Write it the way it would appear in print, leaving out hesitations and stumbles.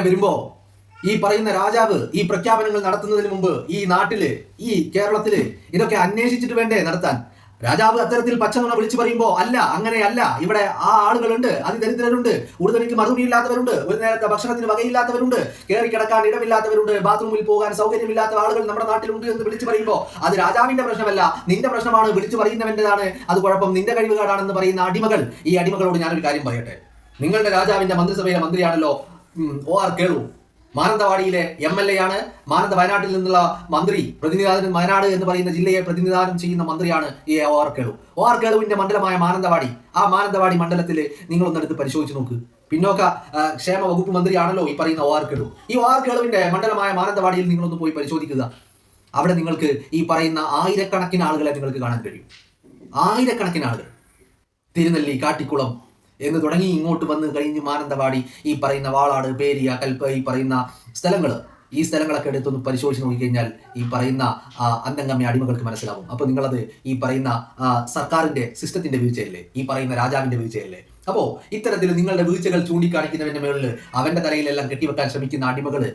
വരുമ്പോ ഈ പറയുന്ന രാജാവ് ഈ പ്രഖ്യാപനങ്ങൾ നടത്തുന്നതിന് മുമ്പ് ഈ നാട്ടില് ഈ കേരളത്തില് ഇതൊക്കെ അന്വേഷിച്ചിട്ട് വേണ്ടേ നടത്താൻ? രാജാവ് അത്തരത്തിൽ പച്ചനുണ വിളിച്ചു പറയുമ്പോ അല്ല, അങ്ങനെയല്ല, ഇവിടെ ആ ആളുകളുണ്ട്, അതിദരിദ്രരുണ്ട്, ഉടുതുണിക്ക് മറുപടിയില്ലാത്തവരുണ്ട്, ഒരു നേരത്തെ ഭക്ഷണത്തിന് വകയില്ലാത്തവരുണ്ട്, കയറി കിടക്കാൻ ഇടമില്ലാത്തവരുണ്ട്, ബാത്റൂമിൽ പോകാൻ സൗകര്യമില്ലാത്ത ആളുകൾ നമ്മുടെ നാട്ടിലുണ്ട് എന്ന് വിളിച്ചു പറയുമ്പോ അത് രാജാവിന്റെ പ്രശ്നമല്ല, നിന്റെ പ്രശ്നമാണ്, വിളിച്ചു പറയുന്നവന്റേതാണ് അത് കുഴപ്പം, നിന്റെ കഴിവുകേടാണെന്ന് പറയുന്ന അടിമകൾ. ഈ അടിമകളോട് ഞാനൊരു കാര്യം പറയട്ടെ. നിങ്ങളുടെ രാജാവിന്റെ മന്ത്രിസഭയിലെ മന്ത്രിയാണല്ലോ OR കേളു. മാനന്തവാടിയിലെ MLA ആണ്. വയനാട്ടിൽ നിന്നുള്ള മന്ത്രി, പ്രതിനിധാനം വയനാട് എന്ന് പറയുന്ന ജില്ലയെ പ്രതിനിധാനം ചെയ്യുന്ന മന്ത്രിയാണ് ഈ OR കേളു. OR കേളുവിന്റെ മണ്ഡലമായ മാനന്തവാടി, ആ മാനന്തവാടി മണ്ഡലത്തിൽ നിങ്ങളൊന്നെടുത്ത് പരിശോധിച്ച് നോക്ക്. പിന്നോക്ക ക്ഷേമ വകുപ്പ് മന്ത്രിയാണല്ലോ ഈ പറയുന്ന OR കേളു. ഈ OR കേളുവിന്റെ മണ്ഡലമായ മാനന്തവാടിയിൽ നിങ്ങളൊന്ന് പോയി പരിശോധിക്കുക. അവിടെ നിങ്ങൾക്ക് ഈ പറയുന്ന ആയിരക്കണക്കിന് ആളുകളെ നിങ്ങൾക്ക് കാണാൻ കഴിയും. ആയിരക്കണക്കിന് ആളുകൾ തിരുനെല്ലി, കാട്ടിക്കുളം എന്ന് തുടങ്ങി ഇങ്ങോട്ട് വന്ന് കഴിഞ്ഞ് മാനന്തവാടി, ഈ പറയുന്ന വാളാട്, പേരിയ, കൽപ്പ, ഈ പറയുന്ന ഈ സ്ഥലങ്ങളൊക്കെ എടുത്തൊന്ന് പരിശോധിച്ച് നോക്കിക്കഴിഞ്ഞാൽ ഈ പറയുന്ന അന്തംഗമ്യ അടിമകൾക്ക് മനസ്സിലാവും. അപ്പോൾ നിങ്ങളത് ഈ പറയുന്ന സർക്കാരിന്റെ സിസ്റ്റത്തിന്റെ വീഴ്ചയല്ലേ, ഈ പറയുന്ന രാജാവിന്റെ വീഴ്ചയല്ലേ? അപ്പോൾ ഇത്തരത്തിൽ നിങ്ങളുടെ വീഴ്ചകൾ ചൂണ്ടിക്കാണിക്കുന്നവന്റെ മേളിൽ അവന്റെ തലയിലെല്ലാം കെട്ടിവെക്കാൻ ശ്രമിക്കുന്ന അടിമകള്